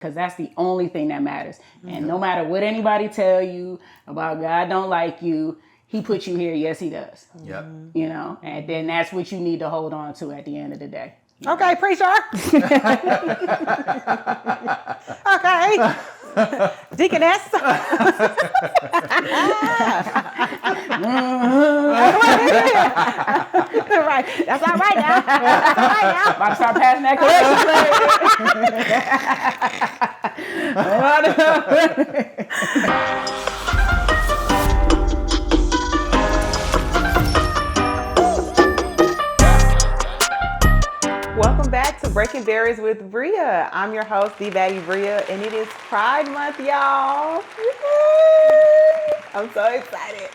Because that's the only thing that matters. And no matter what anybody tell you about God don't like you, he put you here. Yes, he does. Yep. You know, and then that's what you need to hold on to at the end of the day. Okay, preacher. Okay. Deaconess. Right. That's all right now. That's all right now. About to start passing that collection plate. Welcome back to Breaking Barriers with Bria. I'm your host, the Baddie Bria, and it is Pride Month, y'all. I'm so excited.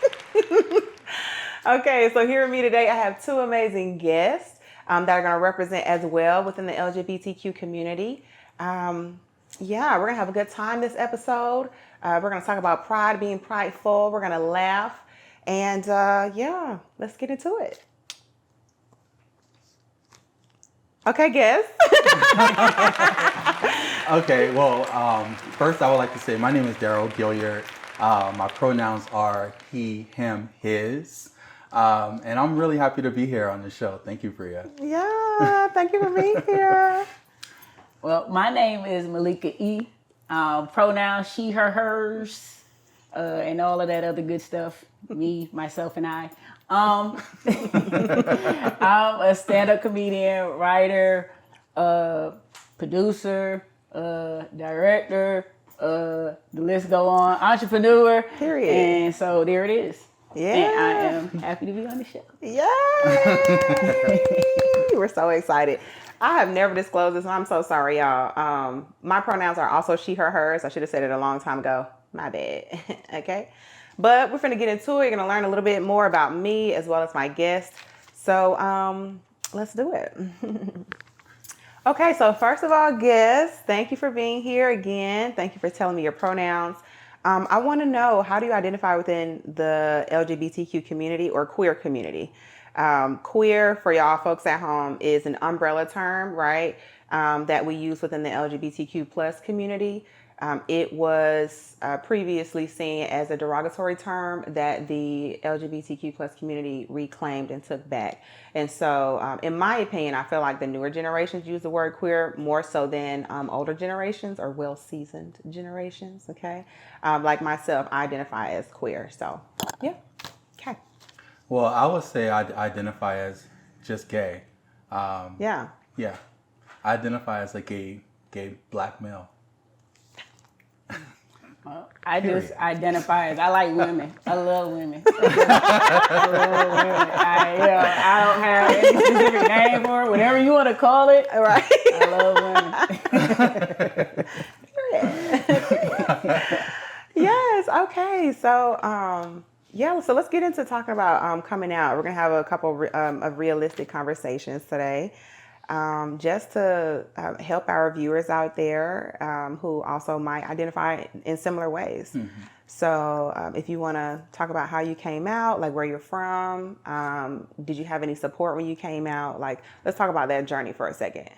Okay, so here with me today, I have two amazing guests that are going to represent as well within the LGBTQ community. We're going to have a good time this episode. We're going to talk about pride, being prideful. We're going to laugh. And let's get into it. Okay, guess. Okay, well, first I would like to say my name is Daryl Gilyard. My pronouns are he, him, his. And I'm really happy to be here on the show. Thank you, Bria. Yeah, thank you for being here. Well, my name is Malika E. Pronouns she, her, hers, and all of that other good stuff. Me, myself, and I. I'm a stand-up comedian, writer, producer, director, the list go on, entrepreneur. Period. And so there it is. Yeah. And I am happy to be on the show. Yay! We're so excited. I have never disclosed this, and I'm so sorry, y'all. My pronouns are also she, her, hers. I should have said it a long time ago. My bad. Okay? But we're finna get into it. You're gonna learn a little bit more about me as well as my guest. So let's do it. Okay, so first of all, guests, thank you for being here again. Thank you for telling me your pronouns. I want to know, how do you identify within the LGBTQ community or queer community? Queer, for y'all folks at home, is an umbrella term, right? That we use within the LGBTQ plus community. It was previously seen as a derogatory term that the LGBTQ plus community reclaimed and took back. And so, in my opinion, I feel like the newer generations use the word queer more so than older generations or well-seasoned generations, okay? Like myself, I identify as queer, so yeah, okay. Well, I would say I identify as just gay. Yeah. Yeah. I identify as a gay black male. I just identify as I like women. I love women. I love women. I don't have any specific name for it. Whatever you want to call it. Right. I love women. Yes. Okay. So, so let's get into talking about coming out. We're gonna have a couple of realistic conversations today. Just to help our viewers out there who also might identify in similar ways. Mm-hmm. So if you want to talk about how you came out, like where you're from, did you have any support when you came out? Like, let's talk about that journey for a second.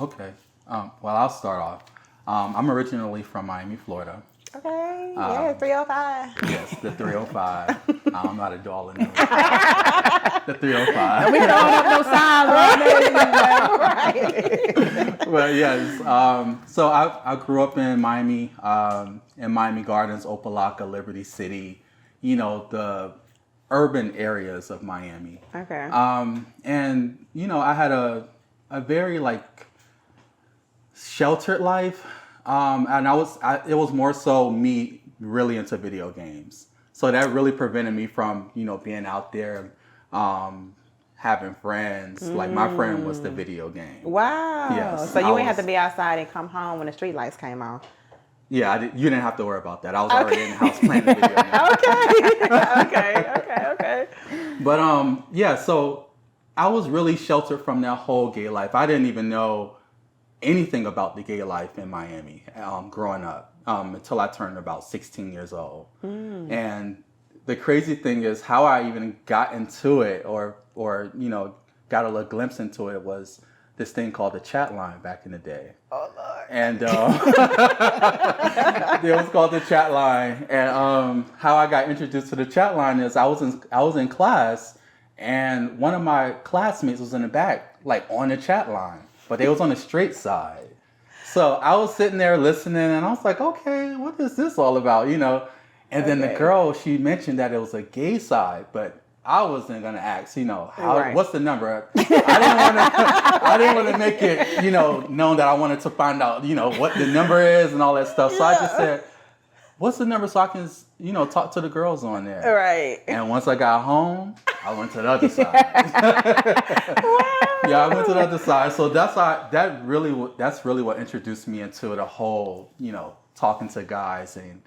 Okay. Well, I'll start off. I'm originally from Miami, Florida. Okay. Yeah, 305. Yes, the 305. I'm not a doll in there. The 305. And we throwing up no signs right. Well, yes. So I grew up in Miami Gardens, Opelika, Liberty City. You know, the urban areas of Miami. Okay. And you know, I had a very sheltered life. And it was more so me really into video games. So that really prevented me from, being out there, having friends. Like my friend was the video game. Wow. Yes. So you ain't have to be outside and come home when the street lights came on. Yeah, you didn't have to worry about that. I was already in the house playing the video game. Okay. But so I was really sheltered from that whole gay life. I didn't even know anything about the gay life in Miami growing up until I turned about 16 years old. And the crazy thing is how I even got into it or got a little glimpse into it was this thing called the chat line back in the day. Oh Lord. And it was called the chat line. And how I got introduced to the chat line is I was in class, and one of my classmates was in the back, like on the chat line, but they was on the straight side. So I was sitting there listening, and I was like, okay, what is this all about, you know? And then the girl, she mentioned that it was a gay side, but I wasn't gonna ask, you know, what's the number? I didn't want to make it, you know, known that I wanted to find out, you know, what the number is and all that stuff. So I just said, what's the number so I can, you know, talk to the girls on there? Right. And once I got home, I went to the other side. Yeah, I went to the other side. So that's really what introduced me into the whole, you know, talking to guys and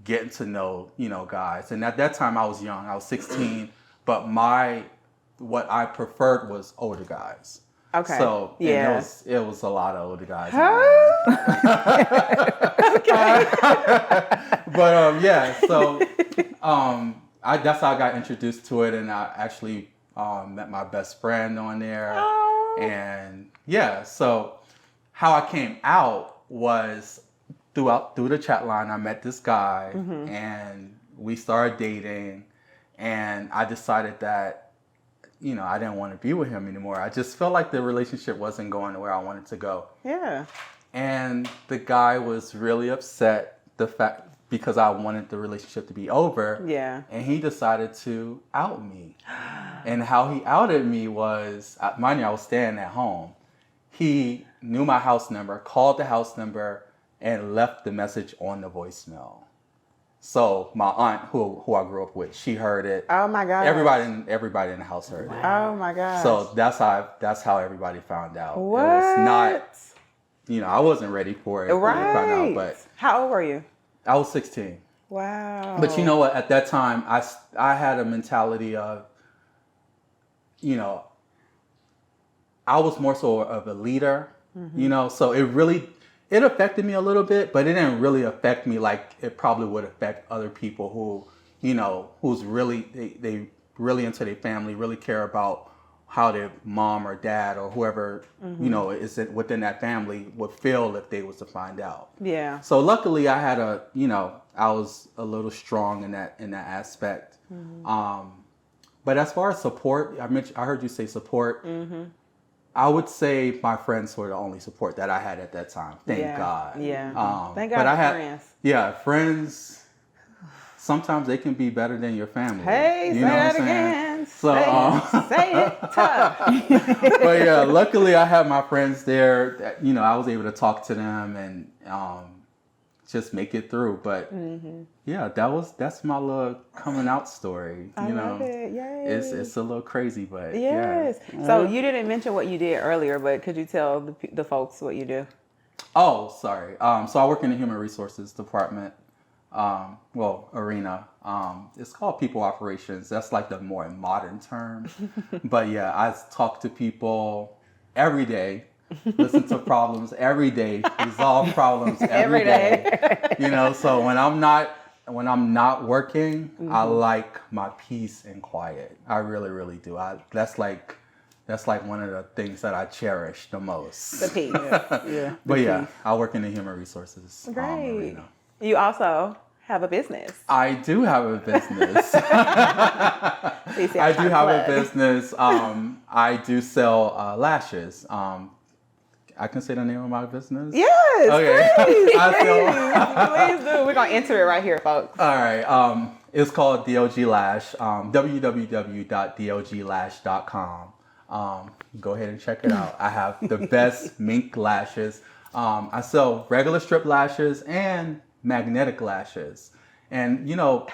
getting to know, you know, guys. And at that time I was young. I was 16, but what I preferred was older guys. Okay. So yeah, it was a lot of older guys. Okay. But yeah, so that's how I got introduced to it, and I actually met my best friend on there. Oh. And yeah, so how I came out was through the chat line. I met this guy, and we started dating, and I decided that, you know, I didn't want to be with him anymore. I just felt like the relationship wasn't going where I wanted to go. Yeah. And the guy was really upset because I wanted the relationship to be over. Yeah. And he decided to out me. And how he outed me was, mind you, I was staying at home. He knew my house number, called the house number, and left the message on the voicemail. So my aunt, who I grew up with, she heard it. Oh my God! Everybody in the house heard it. Oh my God! So that's how everybody found out. What? It was not, you know, I wasn't ready for it. Right. Found out, but how old were you? I was 16. Wow! But you know what? At that time, I had a mentality of, you know, I was more so of a leader. You know, so it affected me a little bit, but it didn't really affect me like it probably would affect other people who, you know, who's really, they really into their family, really care about how their mom or dad or whoever, you know, is within that family would feel if they was to find out. Yeah. So luckily I had I was a little strong in that aspect. But as far as support, I heard you say support. I would say my friends were the only support that I had at that time. Thank God. Yeah. Thank God but I had friends. Yeah, friends. Sometimes they can be better than your family. Hey, you say that again. So say it tough. But yeah, luckily I had my friends there. That, you know, I was able to talk to them and just make it through. But yeah, that's my little coming out story. You know, love it. Yay. It's a little crazy, but yes. Yeah. So you didn't mention what you did earlier, but could you tell the folks what you do? Oh, sorry. So I work in the human resources department. Arena. It's called people operations. That's like the more modern term. But yeah, I talk to people every day. Listen to problems every day, resolve problems every day. You know, so when I'm not working, I like my peace and quiet. I really, really do. That's like one of the things that I cherish the most. The peace. Yeah. But yeah, I work in the human resources arena. You also have a business. I do have a business. I do have a business. I do sell lashes. I can say the name of my business? Yes, okay. Please do. We're going to enter it right here, folks. All right. It's called DOG Lash, www.doglash.com. Go ahead and check it out. I have the best mink lashes. I sell regular strip lashes and magnetic lashes. And, you know...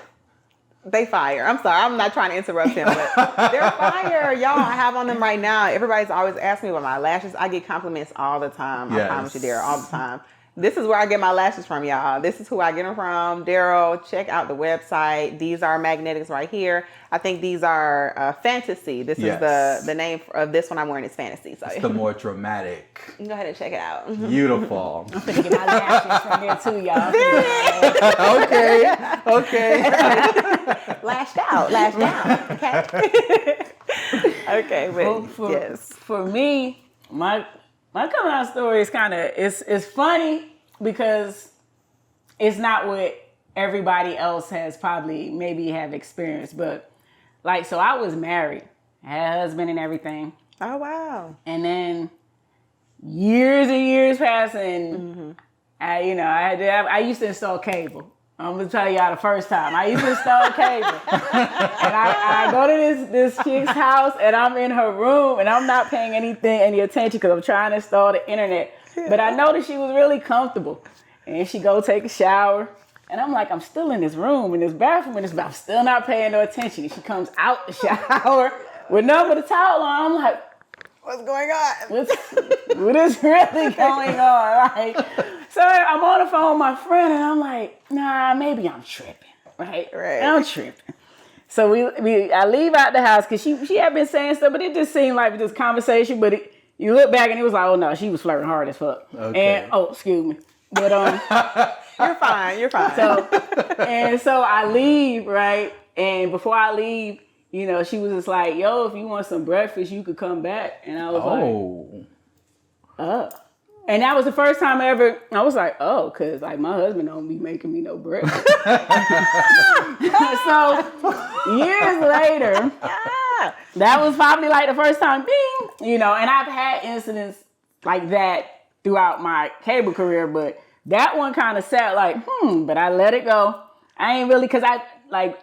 They fire. I'm sorry. I'm not trying to interrupt him, but they're fire. Y'all, I have on them right now. Everybody's always asking me about my lashes. I get compliments all the time. Yes. I promise you, Daryl, all the time. This is where I get my lashes from, y'all. This is who I get them from. Daryl, check out the website. These are magnetics right here. I think these are Fantasy. This is the name of this one I'm wearing is Fantasy. So it's the more dramatic. You can go ahead and check it out. Beautiful. I'm going to get my lashes from there too, y'all. Okay. Lashed out. Okay. Okay, but for me, My coming out story is kind of, it's funny because it's not what everybody else has probably maybe have experienced. But like, so I was married, I had a husband and everything. Oh, wow. And then years and years passed, and I used to install cable. I'm gonna tell y'all the first time. I used to install cable. And I go to this chick's house, and I'm in her room, and I'm not paying any attention because I'm trying to install the internet. But I noticed she was really comfortable. And she go take a shower. And I'm like, I'm still in this room, in this bathroom, but I'm still not paying no attention. And she comes out the shower with nothing but a towel on. I'm like, what's going on? What is really going on? Like, so I'm on the phone with my friend, and I'm like, nah, maybe I'm tripping, right? I'm tripping. So I leave out the house because she had been saying stuff, but it just seemed like this conversation. But you look back, and it was like, oh no, she was flirting hard as fuck. Okay. And excuse me, but You're fine. So I leave, right? And before I leave, she was just like, yo, if you want some breakfast, you could come back. And I was like, And that was the first time ever, I was like, because like my husband don't be making me no breakfast. So years later, that was probably like the first time, bing, and I've had incidents like that throughout my cable career, but that one kind of sat like, but I let it go. I ain't really, because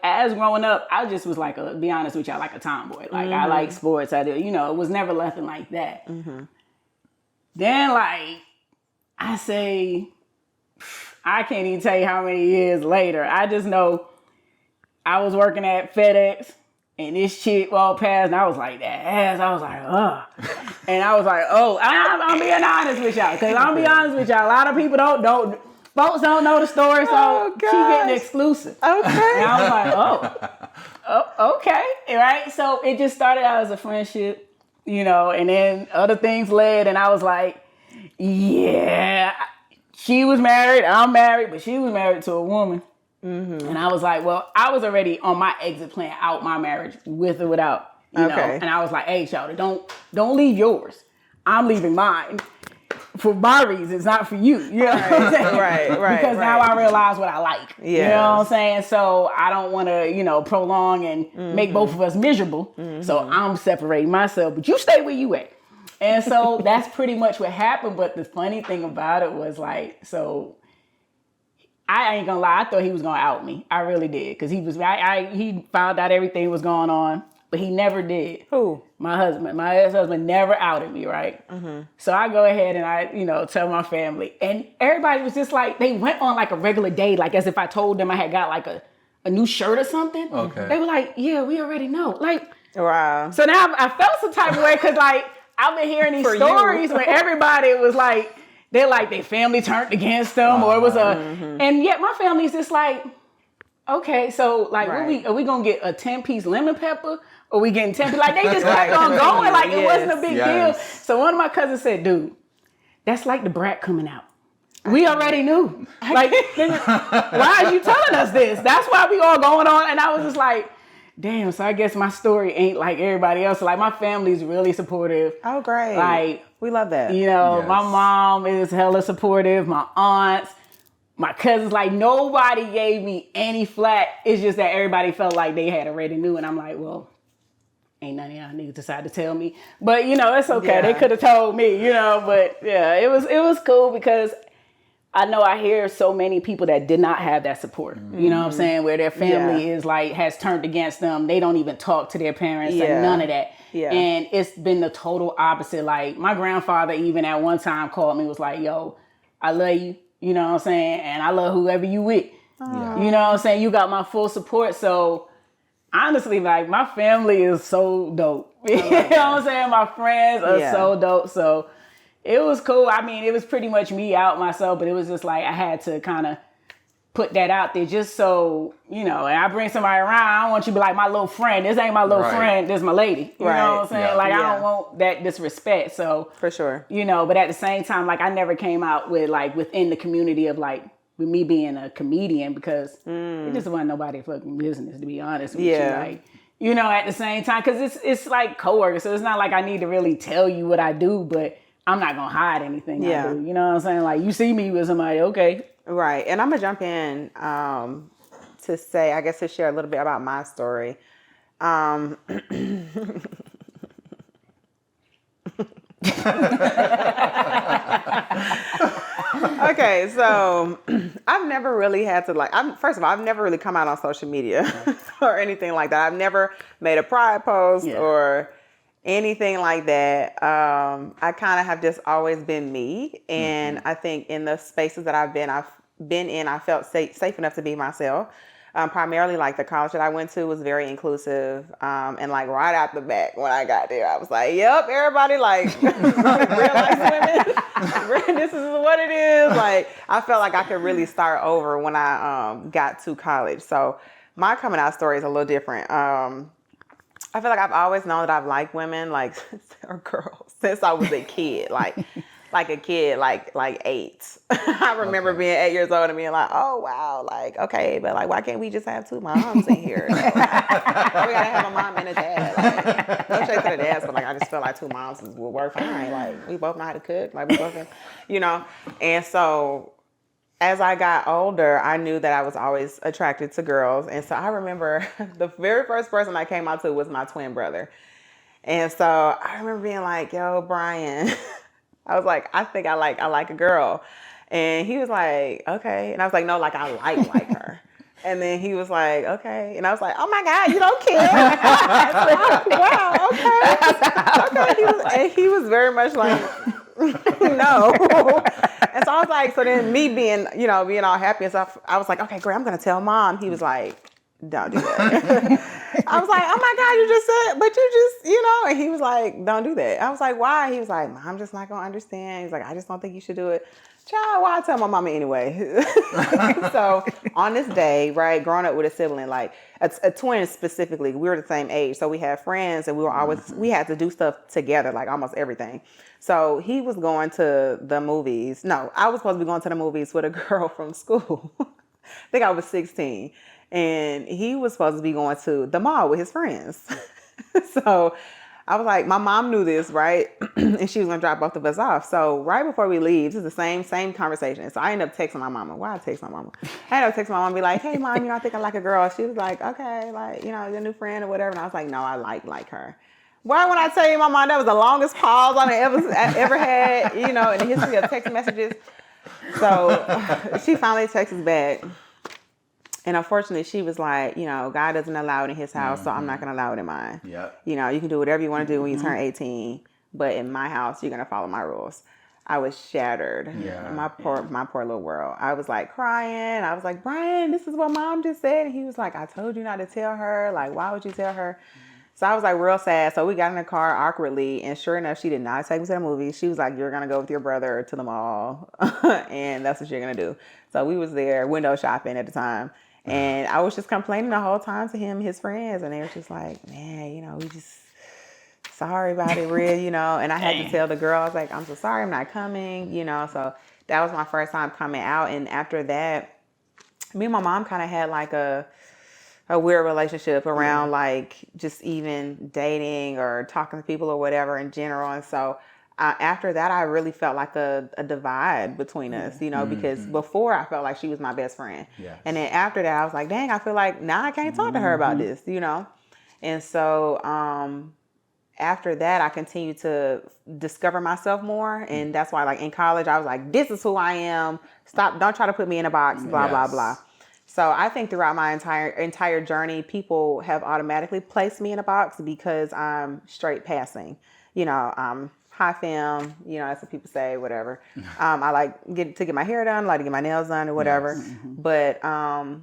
as growing up, I just was like, be honest with y'all, like a tomboy. Like, I like sports. I did, it was never nothing like that. Then, like, I say, I can't even tell you how many years later. I just know I was working at FedEx, and this chick walked past, and I was like, that ass. I was like, ugh. And I was like, I'm being honest with y'all, because I'm be honest with y'all, a lot of people folks don't know the story, so she getting exclusive. Okay. And I was like, okay, right? So it just started out as a friendship, and then other things led, and I was like, yeah, she was married, I'm married, but she was married to a woman. And I was like, well, I was already on my exit plan out my marriage with or without, you know, and I was like, hey, Shawty, don't leave yours. I'm leaving mine. For my reasons, not for you. You know what I'm saying? Right. Because now I realize what I like. Yes. You know what I'm saying? So I don't want to, prolong and make both of us miserable. So I'm separating myself, but you stay where you at. And so that's pretty much what happened. But the funny thing about it was like, so I ain't gonna lie, I thought he was gonna out me. I really did. Because he found out everything was going on, but he never did. Who? My husband. My ex-husband never outed me, right? So I go ahead and I, tell my family. And everybody was just like, they went on like a regular day, like as if I told them I had got like a new shirt or something. Okay. They were like, yeah, we already know. Like, wow. So now I felt some type of way because like, I've been hearing these stories where everybody was like, they're like, their family turned against them or it was and yet my family's just like, okay, so like, are we going to get a 10-piece lemon pepper? Or we getting 10? Like, they just kept on going like it wasn't a big deal. So one of my cousins said, dude, that's like the brat coming out. We already knew. Like, why are you telling us this? That's why we all going on. And I was just like, damn, so I guess my story ain't like everybody else. Like, my family's really supportive. Oh, great. Like, we love that. My mom is hella supportive. My aunts, my cousins, like, nobody gave me any flack. It's just that everybody felt like they had already knew. And I'm like, well, ain't none of y'all niggas decide to tell me. But, it's okay. Yeah. They could have told me, But, yeah, it was cool because I know I hear so many people that did not have that support. You know what I'm saying? Where their family is like, has turned against them. They don't even talk to their parents and none of that. Yeah. And it's been the total opposite. Like, my grandfather even at one time called me, was like, yo, I love you. You know what I'm saying? And I love whoever you with. Yeah. You know what I'm saying? You got my full support. So, honestly, like, my family is so dope. You know what I'm saying? My friends are so dope. So it was cool. I mean, it was pretty much me out myself, but it was just like I had to kind of put that out there just so, and I bring somebody around. I don't want you to be like my little friend. This ain't my little friend. This is my lady. You know what I'm saying? Yeah. Like, I don't want that disrespect. So, for sure. But at the same time, like, I never came out with, like, within the community of, like, with me being a comedian because it just wasn't nobody fucking business, to be honest with you. Like, at the same time, because it's like coworkers, so it's not like I need to really tell you what I do, but I'm not gonna hide anything Yeah. I do. You know what I'm saying? Like you see me with somebody, okay. Right. And I'm gonna jump in to say, I guess, to share a little bit about my story. Okay, so I've never really had to first of all, I've never really come out on social media or anything like that. I've never made a pride post or anything like that. I kind of have just always been me. And I think in the spaces that I've been in, I felt safe enough to be myself. Primarily, like the college that I went to was very inclusive, and like right out the back when I got there, I was like, "Yep, everybody like real life women. This is what it is." Like I felt like I could really start over when I got to college. So my coming out story is a little different. I feel like I've always known that I've liked women, like or girls, since I was a kid, like a kid, like 8. I remember being 8 years old and being like, oh wow, like okay, but like why can't we just have 2 moms in here? So, like, we gotta have a mom and a dad. Like, no shade to the dads, but like I just feel like 2 moms would work fine. Like we both know how to cook, like we both, And so as I got older, I knew that I was always attracted to girls, and so I remember the very first person I came out to was my twin brother, and so I remember being like, yo, Brian. I was like, I think I like a girl. And he was like, okay. And I was like, no, like I like her. And then he was like, okay. And I was like, oh my God, you don't care? I was like, wow, okay. He was very much like, no. And so I was like, so then me being all happy and stuff, I was like, okay, great, I'm going to tell Mom. He was like, don't do that. I was like, oh my God, you just said, but you just, and he was like, don't do that. I was like, why? He was like, I'm just not going to understand. He's like, I just don't think you should do it. Child, why I tell my mama anyway? So on this day, right, growing up with a sibling, like a twin specifically, we were the same age. So we had friends and we had to do stuff together, like almost everything. So he was going to the movies. No, I was supposed to be going to the movies with a girl from school. I think I was 16. And he was supposed to be going to the mall with his friends. So I was like, my mom knew this, right? And she was going to drop both of us off. So right before we leave, this is the same conversation. So I ended up texting my mama. Why I text my mama? I ended up texting my mom and be like, hey, Mom, I think I like a girl. She was like, okay, like, your new friend or whatever. And I was like, no, I like her. Why when I tell you, my mom, that was the longest pause I ever had, in the history of text messages. So she finally texts back. And unfortunately, she was like, God doesn't allow it in his house, so I'm not going to allow it in mine. Yep. You can do whatever you want to do when you turn 18, but in my house, you're going to follow my rules. I was shattered. Yeah. My poor little world. I was like crying. I was like, Brian, this is what Mom just said. And he was like, I told you not to tell her. Like, why would you tell her? So I was like real sad. So we got in the car awkwardly, and sure enough, she did not take me to the movie. She was like, you're going to go with your brother to the mall, and that's what you're going to do. So we was there window shopping at the time. And I was just complaining the whole time to him and his friends. And they were just like, man, we just sorry about it, Bria, And I had to tell the girl, I was like, I'm so sorry, I'm not coming, So that was my first time coming out. And after that, me and my mom kind of had like a weird relationship around like just even dating or talking to people or whatever in general. And so after that, I really felt like a divide between us, because before I felt like she was my best friend. Yes. And then after that, I was like, dang, I feel like now I can't talk to her about this, And so after that, I continued to discover myself more. And that's why like in college, I was like, this is who I am. Stop. Don't try to put me in a box, blah, blah, blah. So I think throughout my entire journey, people have automatically placed me in a box because I'm straight passing, high femme, that's what people say, whatever. I like to get my hair done, like to get my nails done or whatever. Yes. Mm-hmm. But I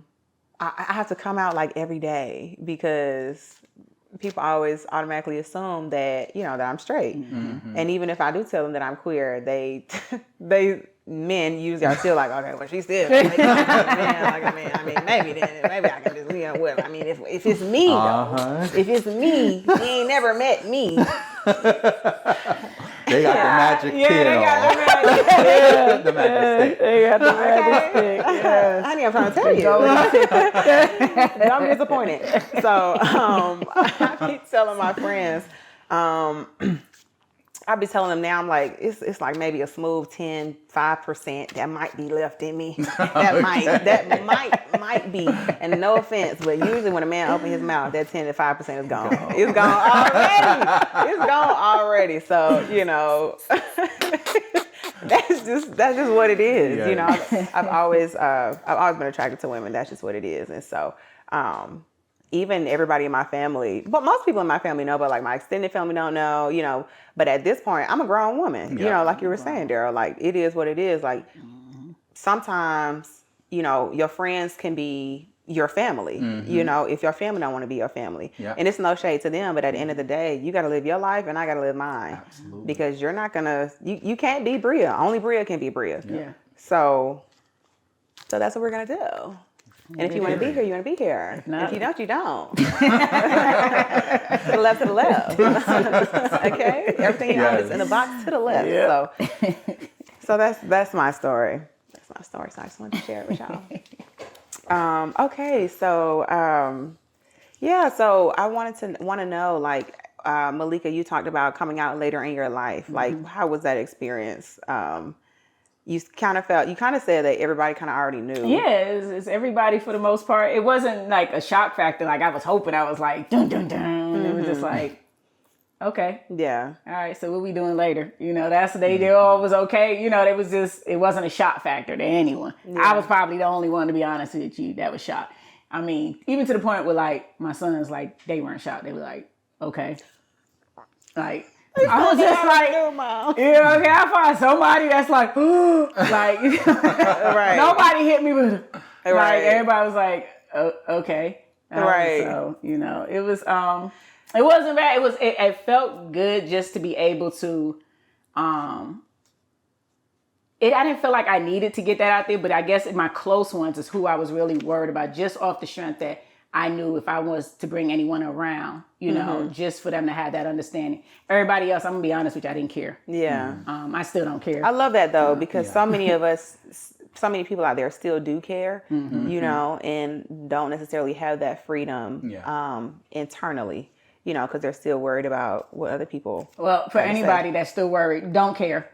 have to come out like every day because people always automatically assume that, that I'm straight. Mm-hmm. And even if I do tell them that I'm queer, men usually are still like, okay, well, she's still like a man. I mean, maybe I can just, whatever. I mean, if it's me, though, if it's me, he ain't never met me. They got the magic pill. They got the magic the magic stick. They got the magic stick. Yes. Honey, I'm trying to tell you. And I'm disappointed. So I keep telling my friends, I'll be telling them now, I'm like, it's like maybe a smooth 5% that might be left in me. that might be. And no offense, but usually when a man opens his mouth, that 10 to 5% is gone. It's gone already. It's gone already. So, you know, that's just what it is. Yeah. You know, I've always been attracted to women. That's just what it is. And so, even everybody in my family, but most people in my family know, but like my extended family don't know, you know. But at this point, I'm a grown woman, you know, like you were saying, Daryl, like it is what it is. Like sometimes, you know, your friends can be your family, you know, if your family don't want to be your family. Yeah. And it's no shade to them, but at the end of the day, you got to live your life and I got to live mine. Absolutely. Because you're not going to, you can't be Bria. Only Bria can be Bria. Yeah. So that's what we're going to do. And if you want to be here, you want to be here. No. If you don't, you don't. To the left, to the left. Okay? Everything else is in the box to the left. Yep. So that's my story. That's my story. So I just wanted to share it with y'all. Okay, so so I want to know, like, Malika, you talked about coming out later in your life. Like, how was that experience? You kind of said that everybody kind of already knew. Yeah, it's everybody for the most part. It wasn't like a shock factor. Like I was hoping, I was like, dun, dun, dun. It was just like, okay. Yeah. All right, so what we doing later? You know, they all was okay. You know, it wasn't a shock factor to anyone. Yeah. I was probably the only one, to be honest with you, that was shocked. I mean, even to the point where like my sons, like they weren't shocked. They were like, okay. Like, I was just like, yeah, okay, I find somebody that's like, like, right. Nobody hit me with, like, right. everybody was like, okay. Right. So, you know, it was, it wasn't bad. It felt good just to be able to, I didn't feel like I needed to get that out there, but I guess my close ones is who I was really worried about, just off the strength that I knew if I was to bring anyone around, you know, just for them to have that understanding. Everybody else, I'm gonna be honest with you, I didn't care. Yeah. I still don't care. I love that though, because so many of us, so many people out there still do care, you know, and don't necessarily have that freedom internally, you know, because they're still worried about what other people. Well, for anybody that's still worried, don't care.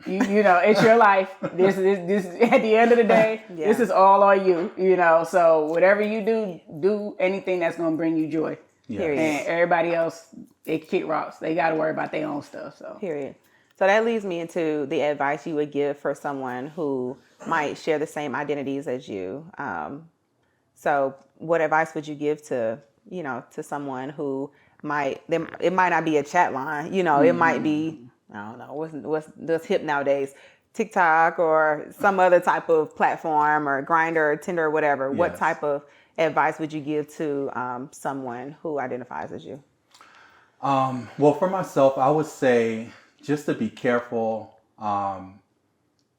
You know, it's your life. This at the end of the day, this is all on you, you know. So whatever you do anything that's going to bring you joy. Yeah. Period. And everybody else, they kick rocks. They got to worry about their own stuff. So Period. So that leads me into the advice you would give for someone who might share the same identities as you. So what advice would you give to someone who it might not be a chat line, you know, it might be, I don't know, what's hip nowadays, TikTok or some other type of platform or Grindr or Tinder or whatever. What Yes. type of advice would you give to someone who identifies as you? Well, for myself, I would say just to be careful,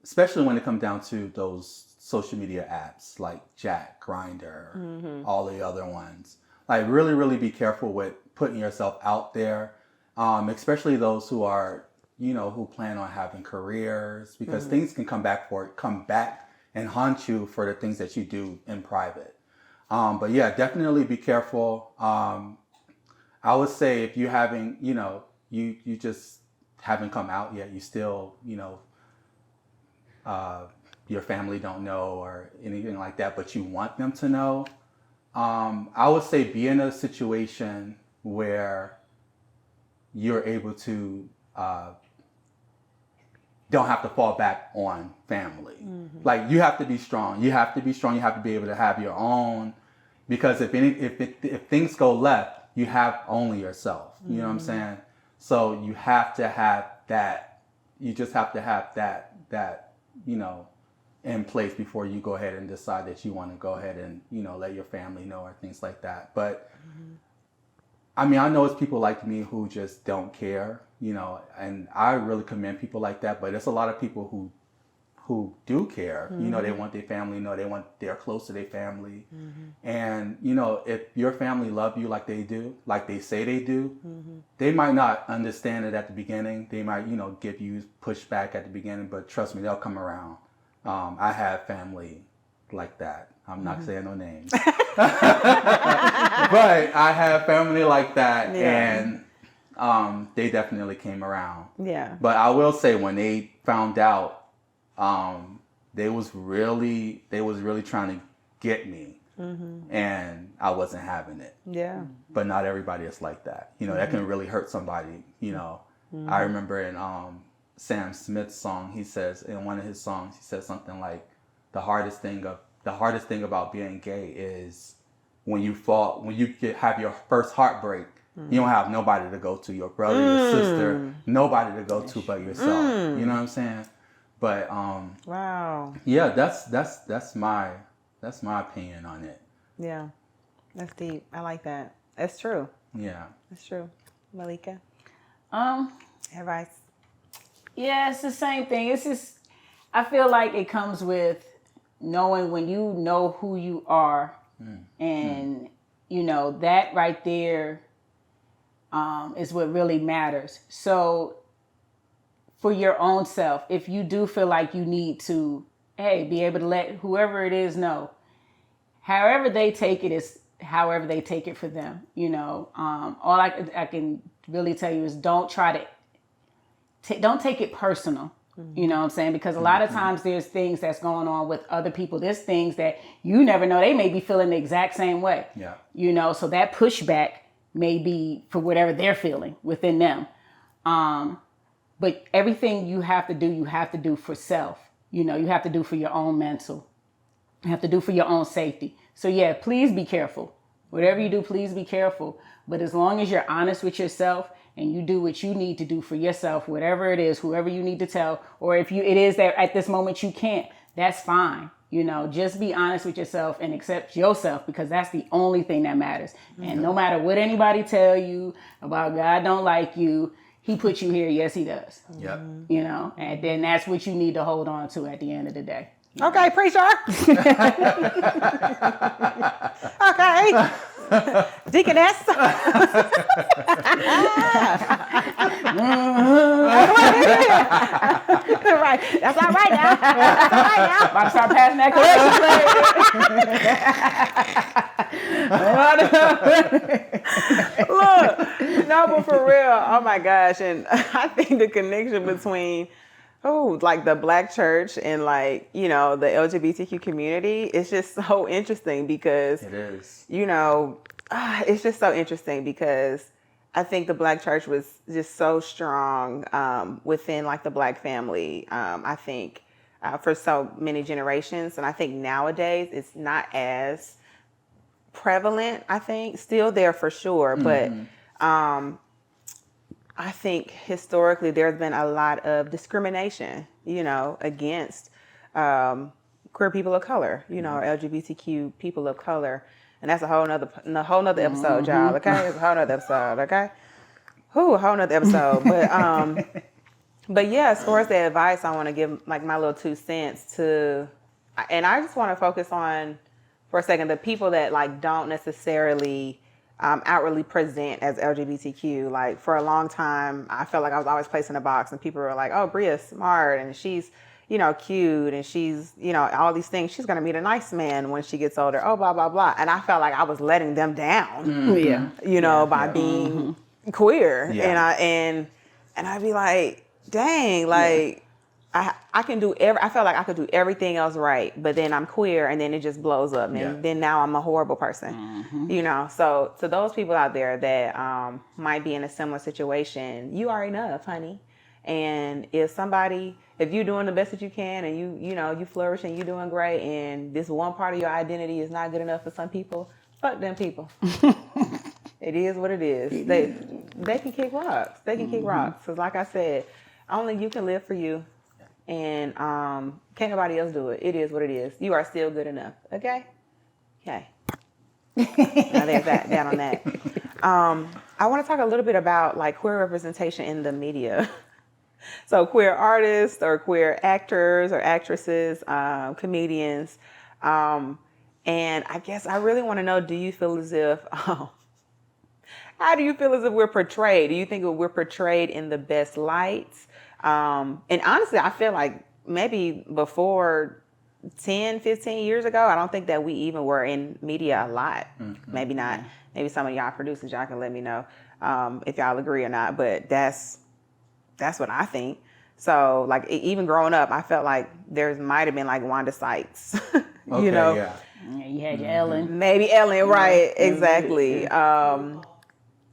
especially when it comes down to those social media apps like Jack, Grindr, all the other ones. Like really, really be careful with putting yourself out there, especially those who are, you know, who plan on having careers, because things can come back and haunt you for the things that you do in private. But yeah, definitely be careful. I would say if you haven't, you know, you just haven't come out yet, you still, you know, your family don't know or anything like that, but you want them to know. I would say be in a situation where you're able to don't have to fall back on family. Like you have to be strong. You have to be strong. You have to be able to have your own, because if things go left, you have only yourself. You know what I'm saying? So you have to have that. You just have to have that you know, in place before you go ahead and decide that you want to go ahead and, you know, let your family know or things like that. But I mean, I know it's people like me who just don't care, you know, and I really commend people like that. But there's a lot of people who do care. You know, they want their family, they're close to their family. And, you know, if your family love you like they do, like they say they do, they might not understand it at the beginning. They might, you know, give you pushback at the beginning, but trust me, they'll come around. I have family like that. I'm not saying no names. But I have family like that. And they definitely came around. Yeah. But I will say when they found out, they was really trying to get me, and I wasn't having it. Yeah. But not everybody is like that. You know, that can really hurt somebody. You know, I remember in Sam Smith's song, he says in one of his songs, he says something like, the hardest thing about being gay is when you have your first heartbreak, you don't have nobody to go to, your brother, your sister, nobody to go to but yourself. You know what I'm saying? But wow. Yeah, that's my opinion on it. Yeah, that's deep. I like that. That's true. Yeah, that's true. Malika, advice? Yeah, it's the same thing. It's just, I feel like it comes with knowing when you know who you are, and you know that right there is what really matters. So for your own self, if you do feel like you need to, be able to let whoever it is know, however they take it is however they take it for them. You know, all I can really tell you is don't try to don't take it personal. You know what I'm saying? Because a lot of times there's things that's going on with other people. There's things that you never know. They may be feeling the exact same way. Yeah. You know, so that pushback may be for whatever they're feeling within them. But everything you have to do for self. You know, you have to do for your own mental. You have to do for your own safety. So yeah, please be careful. Whatever you do, please be careful. But as long as you're honest with yourself and you do what you need to do for yourself, whatever it is, whoever you need to tell, or if it is that at this moment you can't, that's fine. You know, just be honest with yourself and accept yourself, because that's the only thing that matters. And no matter what anybody tell you about God don't like you, he put you here. Yes, he does. Yep. You know, and then that's what you need to hold on to at the end of the day. Okay, preacher. Okay. Deaconess. Right. That's all right now. That's all right now. About to start passing that collection plate. Look, no, but for real, oh my gosh. And I think the connection between like the Black church and like, you know, the LGBTQ community is just so interesting because It is. you know, it's just so interesting because I think the Black church was just so strong within like the Black family. I think for so many generations, and I think nowadays it's not as prevalent. I think still there for sure, but I think historically there's been a lot of discrimination, you know, against queer people of color, you know, or LGBTQ people of color. And that's a whole nother episode, y'all, okay? It's a whole nother episode, okay? A whole nother episode. But yeah, as far as the advice, I want to give like my little 2 cents to, and I just want to focus on, for a second, the people that like don't necessarily outwardly present as LGBTQ. Like for a long time, I felt like I was always placed in a box, and people were like, "Oh, Bria's smart, and she's, you know, cute, and she's, you know, all these things. She's gonna meet a nice man when she gets older." Oh, blah blah blah. And I felt like I was letting them down. Yeah. You know, by being queer, Yeah. and I'd be like, "Dang, like." I can do I felt like I could do everything else right, but then I'm queer and then it just blows up, and then now I'm a horrible person, you know? So to those people out there that might be in a similar situation, you are enough, honey. And if you're doing the best that you can, and you know, you flourish and you're doing great, and this one part of your identity is not good enough for some people, fuck them people. It is what it is. They can kick rocks. They can kick rocks. Because like I said, only you can live for you. And can't nobody else do it. It is what it is. You are still good enough. Okay? Okay. Now there's that on that. I want to talk a little bit about like queer representation in the media. So queer artists or queer actors or actresses, comedians. And I guess I really want to know, do you feel as if, how do you feel as if we're portrayed? Do you think we're portrayed in the best lights? And honestly, I feel like maybe before 10, 15 years ago, I don't think that we even were in media a lot. Maybe not. Maybe some of y'all producers, y'all can let me know. if y'all agree or not, but that's what I think. So like even growing up, I felt like there might have been like Wanda Sykes, you know. Yeah. Yeah, you had your Ellen. Maybe Ellen, right? Exactly. RuPaul,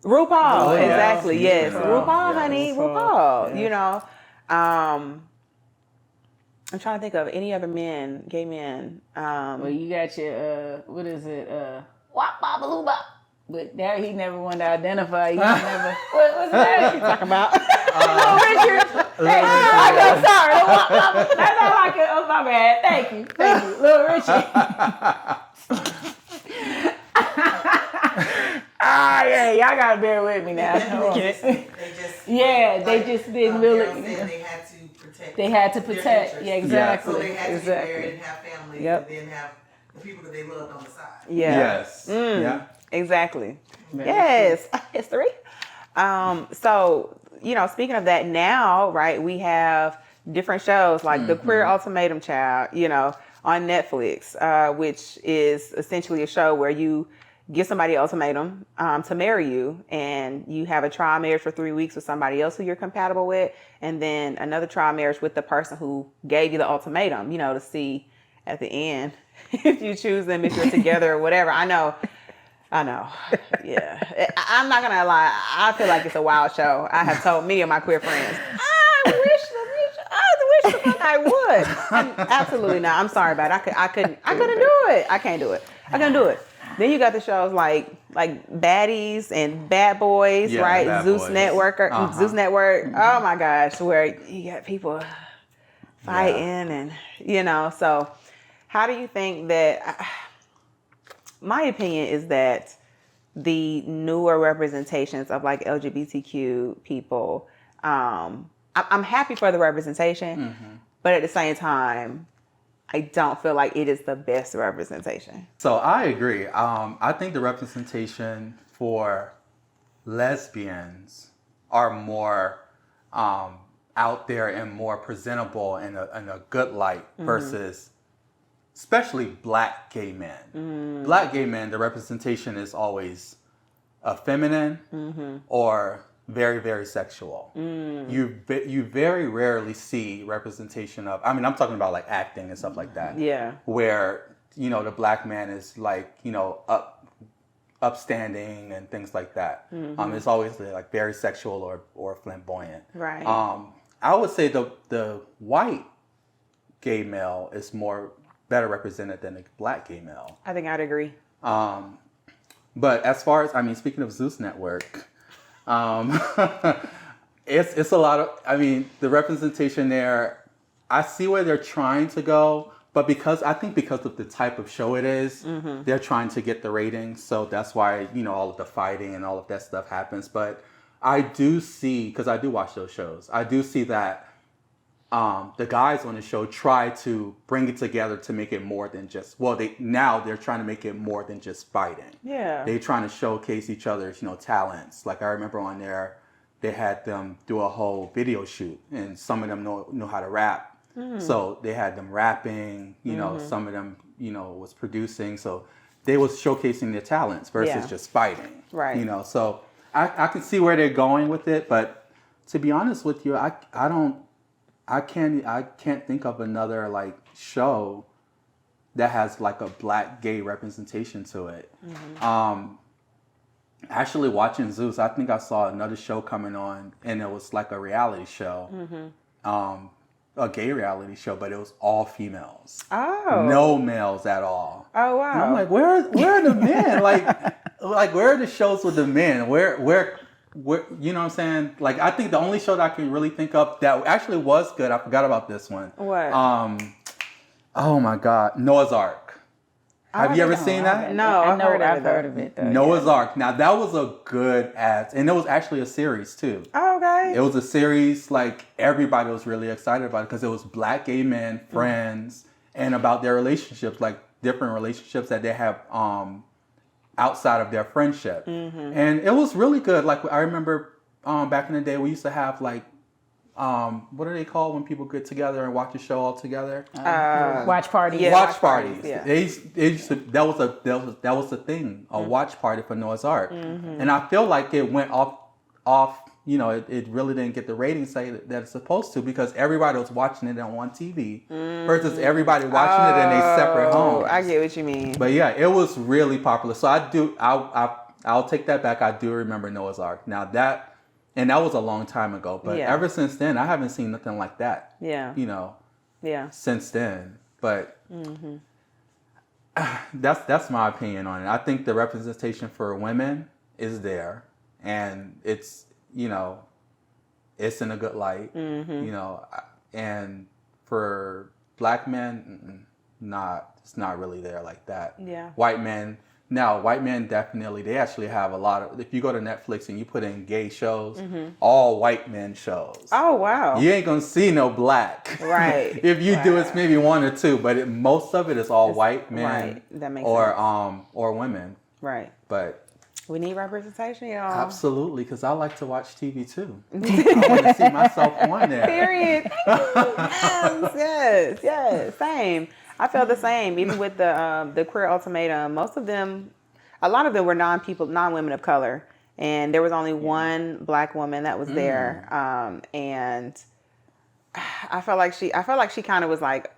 Oh, yeah. exactly. Yes, RuPaul, Yes. honey, RuPaul. You know, I'm trying to think of any other men, gay men. Well, you got your what is it? Wop bop baloo bop. But that he never wanted to identify. He never. What's that you talking about? Little Richard. Hey, I'm sorry. Wop bop. That's all I could. Oh my bad. Thank you, Little Richard. Yeah, y'all gotta bear with me now. They just didn't really. They had to They had to protect. protect. Their Yeah, interests. exactly. So they had to Exactly. be married and have families, Yep. and then have the people that they loved on the side. Yeah. Yes. Yeah. Exactly. Very Yes. History. So, you know, speaking of that now, right, we have different shows like the Queer Ultimatum Child, you know, on Netflix, which is essentially a show where you give somebody an ultimatum to marry you, and you have a trial marriage for 3 weeks with somebody else who you're compatible with, and then another trial marriage with the person who gave you the ultimatum, you know, to see at the end if you choose them, if you're together or whatever. I know. Yeah. I'm not going to lie. I feel like it's a wild show. I have told many of my queer friends, I wish the fuck I would. Absolutely not. I'm sorry about it. I couldn't do it. I can't do it. I couldn't do it. Then you got the shows like Baddies and Bad Boys, Yeah, right? Bad Zeus Boys. Network. Zeus Network. Oh my gosh, where you got people fighting and, you know. So how do you think that... My opinion is that the newer representations of like LGBTQ people, I'm happy for the representation, but at the same time, I don't feel like it is the best representation. So I agree. I think the representation for lesbians are more out there and more presentable in a good light versus especially black gay men. Black gay men, the representation is always feminine or very, very sexual. You very rarely see representation of, I mean, I'm talking about like acting and stuff like that. Yeah. Where, you know, the black man is like, you know, upstanding and things like that. It's always like very sexual or flamboyant. Right. I would say the white gay male is better represented than the black gay male. I think I'd agree. But as far as, I mean, speaking of Zeus Network, it's a lot of, I mean, the representation there, I see where they're trying to go, but because of the type of show it is, they're trying to get the ratings. So that's why, you know, all of the fighting and all of that stuff happens. But I do see, because I do watch those shows, I do see that the guys on the show try to bring it together to make it more than just, they're trying to make it more than just fighting. Yeah. They're trying to showcase each other's, you know, talents. Like I remember on there, they had them do a whole video shoot, and some of them know how to rap. So they had them rapping, you know, some of them, you know, was producing. So they was showcasing their talents versus just fighting. Right. You know, so I can see where they're going with it, but to be honest with you, I can't think of another like show that has like a black gay representation to it. Actually watching Zeus, I think I saw another show coming on, and it was like a reality show, a gay reality show, but it was all females. Oh. No males at all. Oh wow. And I'm like, where are the men? like where are the shows with the men? Where you know what I'm saying? Like, I think the only show that I can really think of that actually was good, I forgot about this one. What? Oh my God, Noah's Ark. Have you ever seen that? No, I've heard of it though. Noah's Ark. Now that was a good ad, and it was actually a series too. Oh, okay. It was a series, like everybody was really excited about it because it was black gay men, friends, and about their relationships, like different relationships that they have outside of their friendship. And it was really good. Like I remember back in the day, we used to have like what are they called when people get together and watch a show all together? Watch parties. Yeah. Watch parties. Yeah. They used to, that was the thing, a watch party for Noah's Ark, and I feel like it went off. You know, it really didn't get the ratings that it's supposed to because everybody was watching it on one TV versus everybody watching it in a separate home. I get what you mean. But yeah, it was really popular. So I'll take that back. I do remember Noah's Ark. Now that was a long time ago. But ever since then, I haven't seen nothing like that. Yeah. You know. Yeah. Since then, but that's my opinion on it. I think the representation for women is there, and it's, you know, it's in a good light. You know, and for black men, it's not really there like that. Yeah. White men definitely, they actually have a lot of, if you go to Netflix and you put in gay shows, all white men shows. Oh, wow. You ain't gonna see no black. Right. If you do, it's maybe one or two, but most of it is all white men. Right. That makes sense. Or women. Right. But we need representation, y'all. absolutely, because I like to watch TV too. I want to see myself on there. Period. Yes, same. I felt the same. Even with the Queer Ultimatum, a lot of them were non-women of color, and there was only one black woman that was there. And I felt like she kind of was like,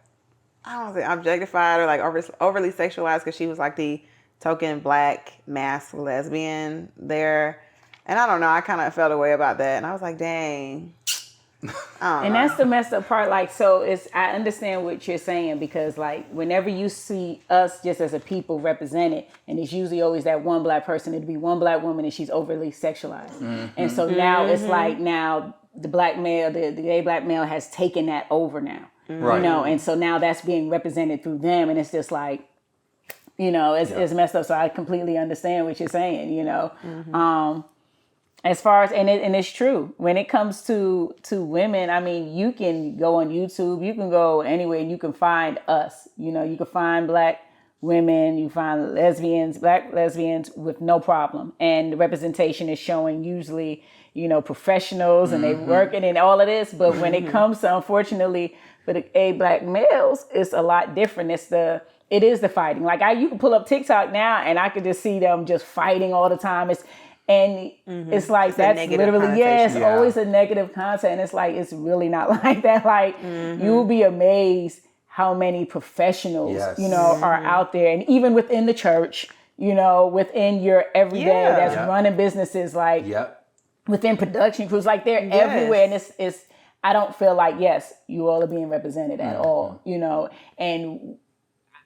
I don't know, objectified or like overly sexualized because she was like the token black masked lesbian there. And I don't know, I kind of felt a way about that, and I was like, dang. And that's the messed up part. Like, so I understand what you're saying, because like whenever you see us just as a people represented, and it's usually always that one black person, it'd be one black woman and she's overly sexualized. And so now it's like, now the black male, the gay black male has taken that over now. Right. You know, and so now that's being represented through them, and it's just like, you know, it's messed up. So I completely understand what you're saying, you know. As far as, and it's true, when it comes to women, I mean, you can go on YouTube, you can go anywhere, and you can find us. You know, you can find black women, you find black lesbians with no problem. And the representation is showing usually, you know, professionals and they working and all of this. But when it comes to, unfortunately, for the gay black males, it's a lot different. It is the fighting. Like you can pull up TikTok now and I could just see them just fighting all the time. It's like, it's that's literally, it's always a negative content. And it's like, it's really not like that. Like you'll be amazed how many professionals, you know, are out there. And even within the church, you know, within your everyday that's running businesses, like within production crews, like they're everywhere. And it's, I don't feel like, you all are being represented at all, you know, and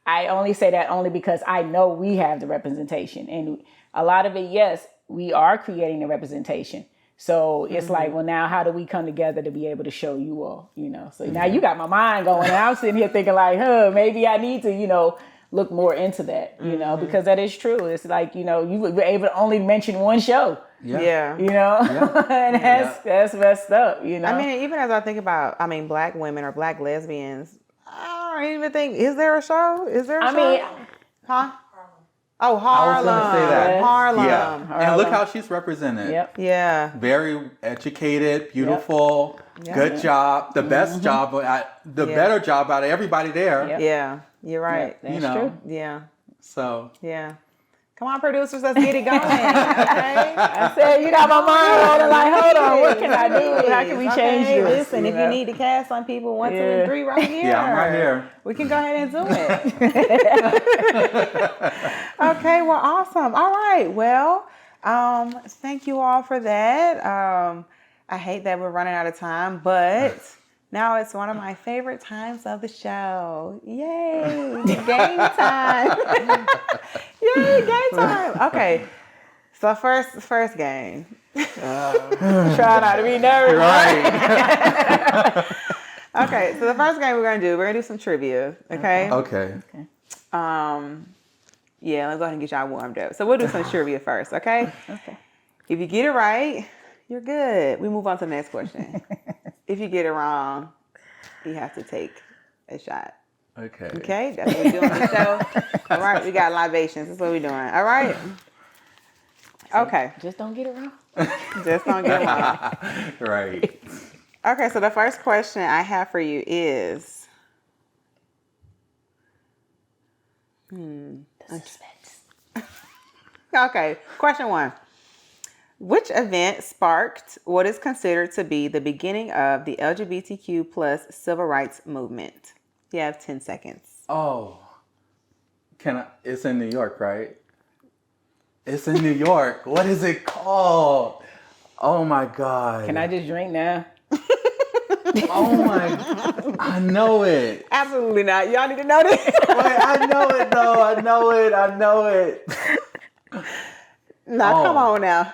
I only say that only because I know we have the representation, and a lot of it, we are creating the representation. So it's like, well, now how do we come together to be able to show you all, you know? So now you got my mind going, and I'm sitting here thinking like, maybe I need to, you know, look more into that, you know, because that is true. It's like, you know, you were able to only mention one show. You know, and that's messed up, you know? I mean, even as I think about, black women or black lesbians, I don't even think, is there a show? Is there a show? Huh? Oh, Harlem. I was going to say that. Harlem. Yeah. And look how she's represented. Yeah. Very educated, beautiful, good job, the best job, the better job out of everybody there. Yeah. You're right. That's true. Yeah. So. Yeah. Come on, producers, let's get it going. Okay? I said, you got my mind rolling like, hold on, what can I do? How can we change this? Listen, if you need to cast on people 1, 2, and 3 right here. Yeah, I'm right here. We can go ahead and do it. Okay, well, awesome. All right, well, thank you all for that. I hate that we're running out of time, but now it's one of my favorite times of the show. Yay, game time. Yay, game time. Okay, so first game. Try not to be nervous. Right. Okay, so the first game we're gonna do some trivia. Okay. Okay. Yeah, let's go ahead and get y'all warmed up. So we'll do some trivia first, okay? Okay. If you get it right, you're good. We move on to the next question. If you get it wrong, you have to take a shot. Okay. Okay, that's what we do on the show. All right, we got libations. That's what we're doing. All right. Okay. Just don't get it wrong. Just don't get it wrong. Right. Okay, so the first question I have for you is... Okay, question 1. Which event sparked what is considered to be the beginning of the LGBTQ plus civil rights movement? You have 10 seconds. Oh, it's in New York, right? It's in New York. What is it called? Oh my God. Can I just drink now? Oh my, I know it. Absolutely not. Y'all need to know this. Wait, I know it though. I know it. Now, come on now.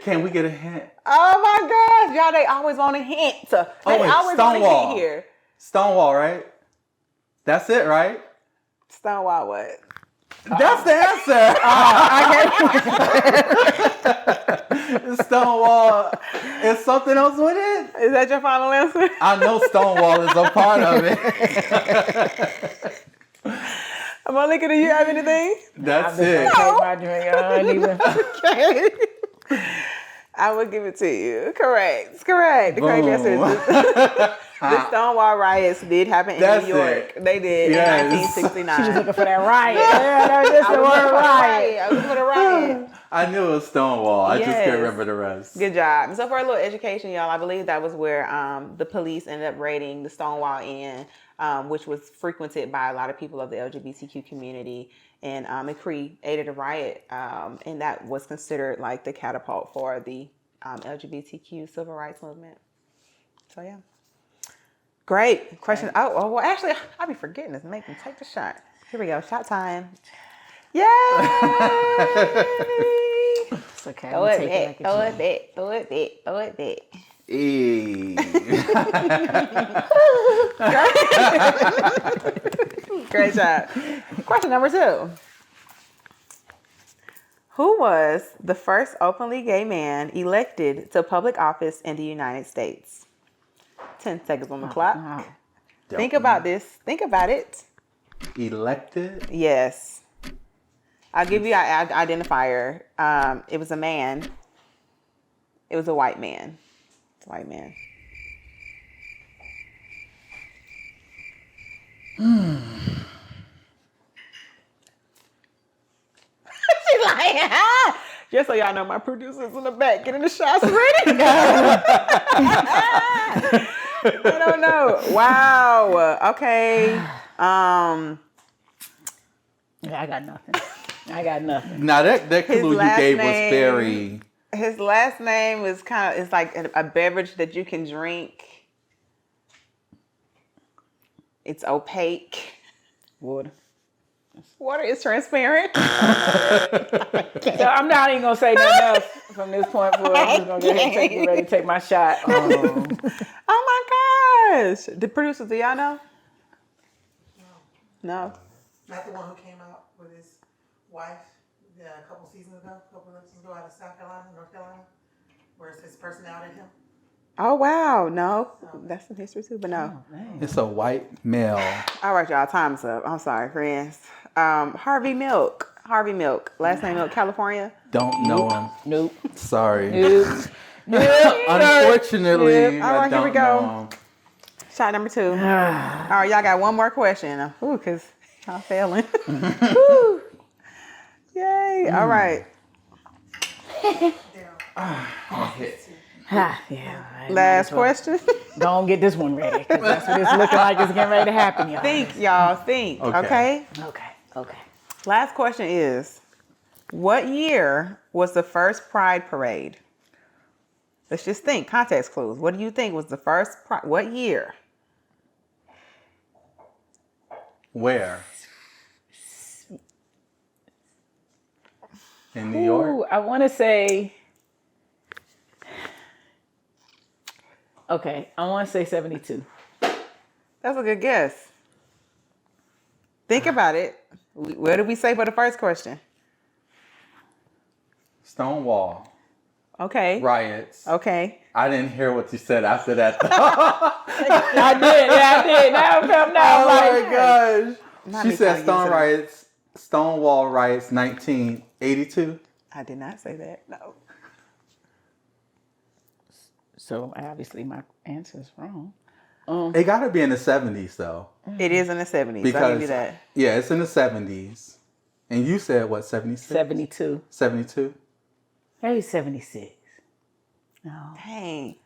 Can we get a hint? Oh my gosh, y'all, they always want a hint. They always want a hint here. Stonewall, right? That's it, right? Stonewall what? That's the answer. It's Stonewall. Is something else with it? Is that your final answer? I know Stonewall is a part of it. Malika, do you have anything? That's it. Take my drink. Okay. I will give it to you. Correct. The correct answer is the Stonewall riots did happen in New York. They did in 1969. She was looking for that riot. Yeah, that was just the word riot. I was looking for the riot. I knew it was Stonewall. I just can't remember the rest. Good job. So for a little education, y'all, I believe that was where the police ended up raiding the Stonewall Inn, which was frequented by a lot of people of the LGBTQ community. And it created a riot. And that was considered like the catapult for the LGBTQ civil rights movement. So, yeah. Great question. Oh, well, actually, I'll be forgetting this. Make them take the shot. Here we go. Shot time. Yay! It's okay. Throw it back. Throw it back. Great job. Question number 2. Who was the first openly gay man elected to public office in the United States? 10 seconds on the clock. Think about this. Think about it. Elected? Yes. I'll give you an identifier. It was a man. It was a white man. White man. She's like, just so y'all know, my producer's in the back getting the shots ready. I don't know. Wow. Okay. Yeah, I got nothing. Now that clue you gave was very. His last name is it's like a beverage that you can drink. It's opaque. Water. Water is transparent. So I'm not even gonna say nothing else from this point forward. I'm just gonna get ready to take my shot. Oh my gosh! The producers, do y'all know? No. Not the one who came out with his wife a couple elections ago out of South Carolina, North Carolina, where his person outed him. Oh wow, no, that's some history too, but no. It's a white male. All right, y'all, time's up. I'm sorry, friends. Harvey Milk. Last name Milk, California. Don't know him. Nope. Sorry. Nope. Unfortunately, All right, here we go. know him. Shot number 2. All right, y'all got one more question. Because y'all failing. Woo. Yay. All right. Yeah. Last question. Don't get this one ready, because that's what it's looking like it's getting ready to happen, y'all. Think, y'all. Think. Okay? Okay. Last question is, what year was the first Pride Parade? Let's just think. Context clues. What do you think was the first Pride? What year? Where? In New York? I want to say... Okay, I want to say 72. That's a good guess. Think about it. Where did we say for the first question? Stonewall. Okay. Riots. Okay. I didn't hear what you said after that. I did. Now I'm coming out. Oh my gosh. Not She me said trying to use it. Stonewall riots 1982. I did not say that. No. So obviously my answer is wrong. It got to be in the 70s, though. It is in the 70s. I'll Because, give you that. yeah, it's in the 70s. And you said, what, 76? 72. 72? Maybe 76. No. Dang.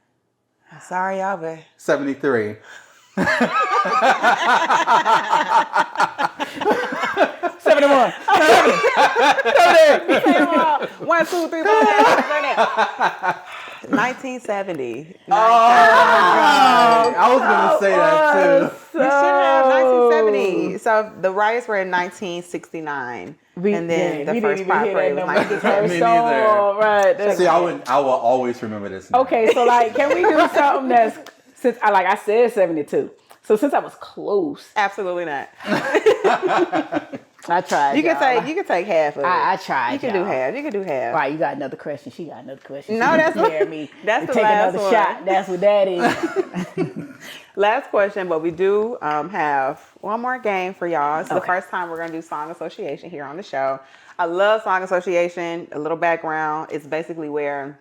I'm sorry, y'all, but 73. 71. 1, 2, 3, 4, 1970. Oh, I was going to say that, too. You should have 1970. So the riots were in 1969. And then the first Pride Parade was 1970. Me neither. Right. That's See, I will always remember this now. Okay, so like, can we do something that's, since I said 72. So since I was close, Absolutely not. I tried. You can take half of it. I tried. You can do half. You can do half. All right, you got another question. She got another question. No, that's what- me. that's to the take last another one. shot. That's what that is. Last question, but we do have one more game for y'all. It's the Okay. first time we're going to do song association here on the show. I love song association. A little background. It's basically where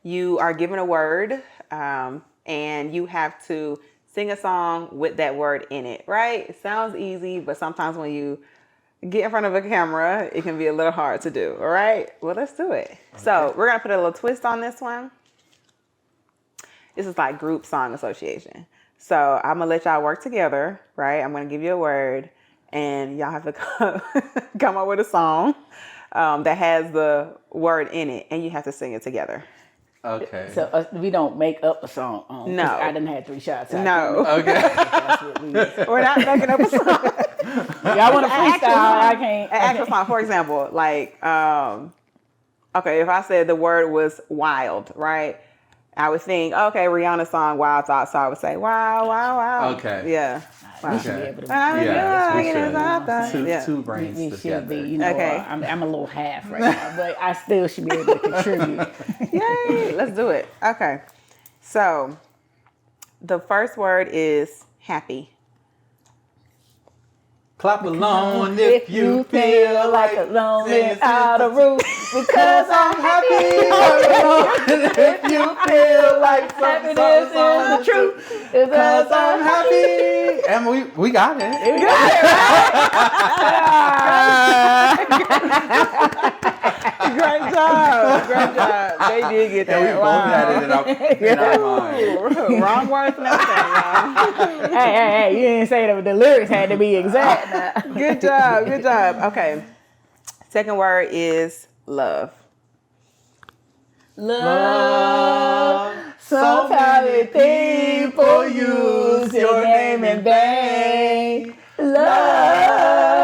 you are given a word and you have to sing a song with that word in it, right? It sounds easy, but sometimes when you get in front of a camera, it can be a little hard to do, all right? Well, let's do it. Okay. So we're going to put a little twist on this one. This is like group song association. So I'm going to let y'all work together, right? I'm going to give you a word, and y'all have to come up with a song that has the word in it, and you have to sing it together. Okay. So we don't make up a song. No. I didn't have 3 shots. No. Okay. That's what we We're not making up a song. Y'all want to freestyle? I can't. An actual song. For example, like, okay, if I said the word was wild, right? I would think, okay, Rihanna's song, Wild Thoughts. So I would say, wow, wow, wow. Okay. Yeah. We should be able to. Yeah, we should. Yeah. Two brains We together. should be, you know, Okay. I'm a little half right now, but I still should be able to contribute. Yay, let's do it. Okay. So the first word is happy. Clap along if you feel like a lonely sing it, out of room, because I'm happy. Clap along if you feel like happiness is the truth. Because I'm happy. And we got it. You got it, right? Great job. Great job. They did get that. And we both had it in our mind. Wrong words and everything, y'all. Hey, you didn't say that the lyrics had to be exact. Good job. Good job. Okay. Second word is love. Love. Sometimes people use your name in vain. Love.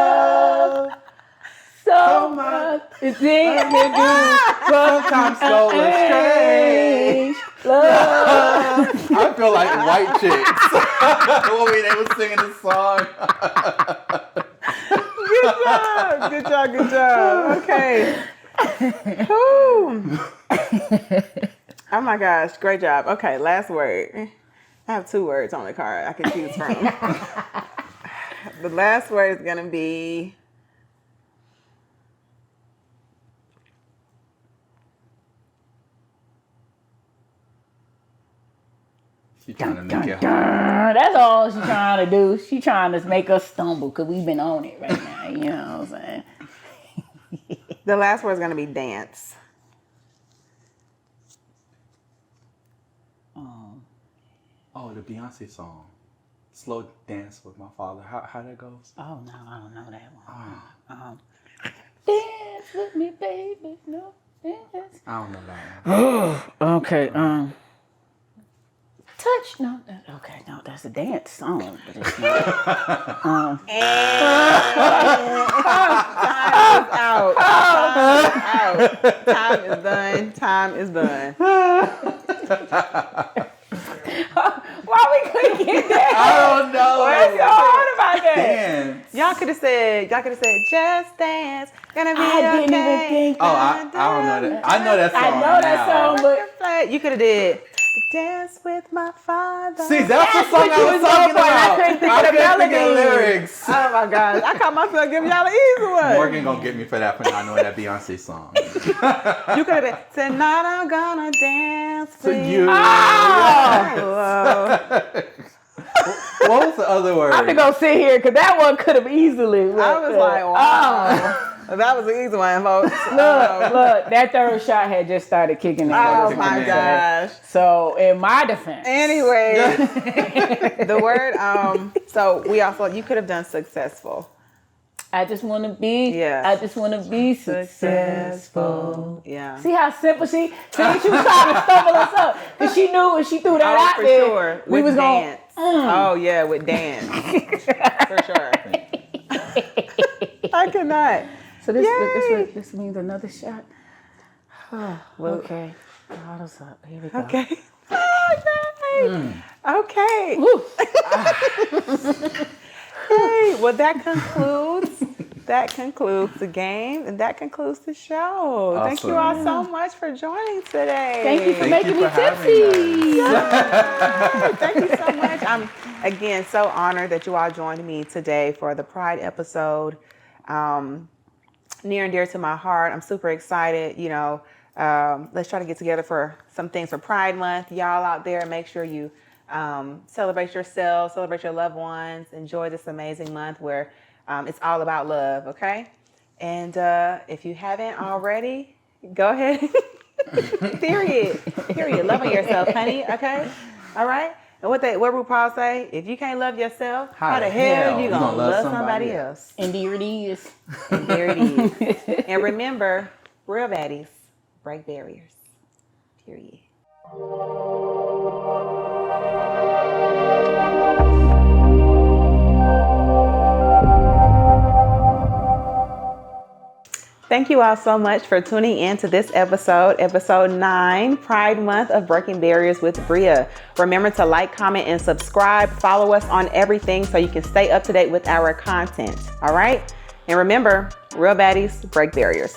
So much things you do, Sometimes so strange. Love. I feel like white chicks when they were singing this song. Good job. Good job. Okay. Whew. Oh my gosh. Great job. Okay. Last word. I have 2 words on the card I can choose from. The last word is going to be She's trying to make it hard. That's all she's trying to do. She's trying to make us stumble because we've been on it right now. You know what I'm saying? the last word is going to be dance. Oh, the Beyonce song. Slow Dance with My Father. How that goes? Oh no, I don't know that one. Dance with me, baby. No, dance. I don't know that one. Okay. Touch. No. Okay. No, that's a dance song, but it's not. Time is done. Time is done. Why we couldn't get that? I don't know. What's so hard about that? Dance. Y'all could have said, just dance. Gonna be I didn't okay. even think. Oh, I don't know that. I know that song. I know that now. song, but You could have did Dance with my father. See, that's the song what I you was was talking going for, and I about. couldn't think I of the couldn't think of melody. lyrics. Oh my gosh. I caught myself giving y'all an easy one. Morgan gonna get me for that when I know that Beyonce song. You could have been, tonight I'm gonna dance To with you. Oh. What was the other word? I'm gonna go sit here because that one could have easily. I was like, wow. That was an easy one, folks. Look, that third shot had just started kicking in. Oh my gosh. So in my defense, Anyway, the word, so you could have done successful. I just want to be. Yes. I just want to be successful. Yeah. See how simple she was trying to stumble us up because she knew when she threw that Oh, out for there, sure. we With was dance. going. Oh yeah, with dance. For sure. I could not. So Yay. this means another shot. Oh, okay. Bottles up. Here we go. Okay. Okay. Woo. Hey, well that concludes the game and that concludes the show. Awesome. Thank you all so much for joining today. Thank you for Thank making you me for having tipsy. Thank you so much. I'm again so honored that you all joined me today for the Pride episode. Near and dear to my heart. I'm super excited. You know, let's try to get together for some things for Pride Month. Y'all out there, make sure you celebrate yourselves, celebrate your loved ones, enjoy this amazing month where it's all about love, okay? And if you haven't already, go ahead. Period. Love on yourself, honey, okay? All right? And what RuPaul say? If you can't love yourself, how the hell you gonna love somebody else? And there it is. And there it is. And remember, real baddies break barriers. Period. Thank you all so much for tuning in to this episode 9, Pride Month of Breaking Barriers with Bria. Remember to like, comment, and subscribe. Follow us on everything so you can stay up to date with our content. All right? And remember, real baddies break barriers.